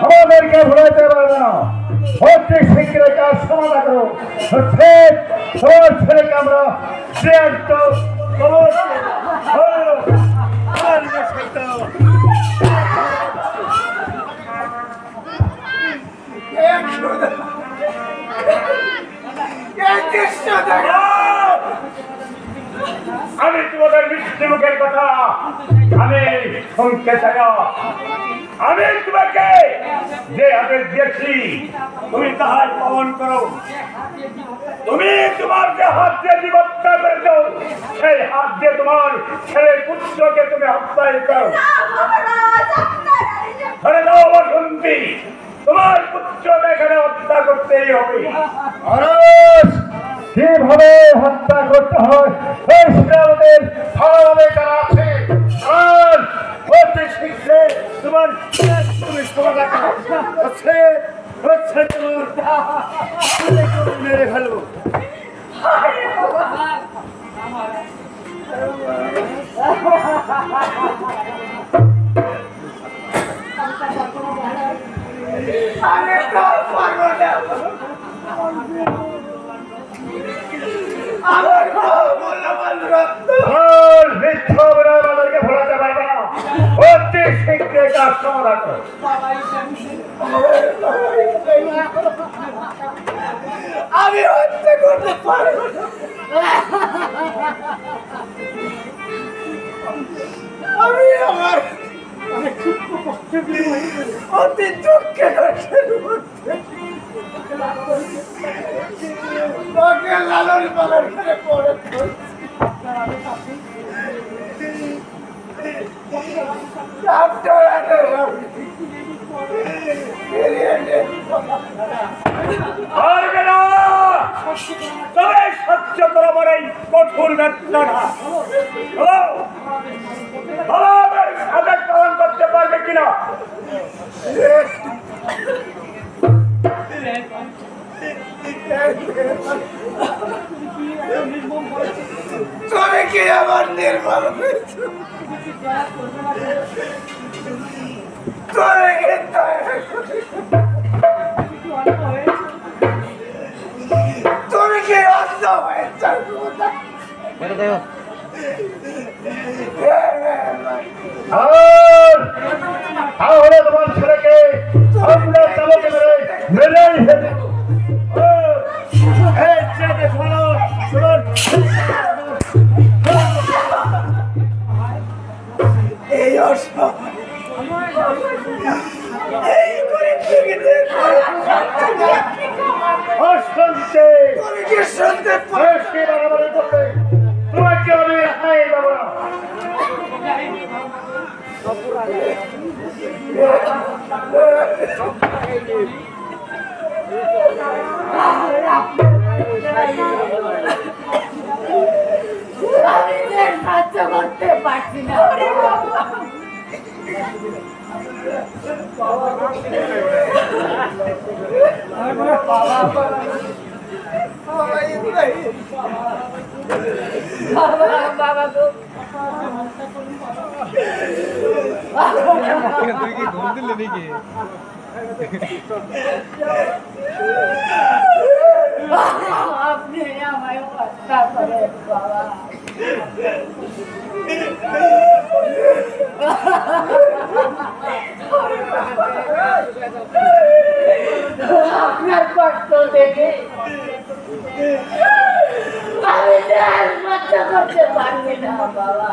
আমাদেরকে ভুলাতে পারবে না। অতি শীঘ্র কাজ সমাধান করো। তোমার ছেলেকে আমরা আমি তোমাদের মিষ্টি মুখের কথা আমি শুনতে চাই না। আমি তোমাকে যে আদেশ দিয়েছি তুমি তাহার পালন করো। তুমি তোমার যে হাত দিয়ে জীবত্তা করেছ সেই হাত দিয়ে তোমার ছেলে পুত্রকে তুমি হত্যা করো। ধরে দাও বসন্তী, তোমার পুত্রকে এখানে হত্যা করতেই হবে। কিভাবে হত্যা করতে হয় সেটা আমাদের ভালোভাবে জানা আছে। তোমার তুমি মেরে ফেলবো। আমাদেরকে ভোলাতে পারবে না। অতি শীঘ্র কাজ সমাধান করো। আমি হত্যা করতে পারবো না। আমি আমার অতি দুঃখে লালন পালন করে পড়ে তবে সহ্য করো আমার এই কঠোর ব্যর্থনা। সাজা পালন করতে পারবে কিনা? তুমি কি আমার নির্মল তুমি কি অন্ধ হয়েছ? তাহলে তোমার ছেলেকে আমরা চালকে মেরেই ফেলব। এই শুনতে তোমাকে আমি হাই দেব না। আমি সাহায্য করতে পারছি না। বাবা গো, তুই কি ঘুম দিলে নাকি? আপনি আমায় হত্যা করেন বাবা। দেখে আমি যে আর সহ্য করতে পারছি না বাবা।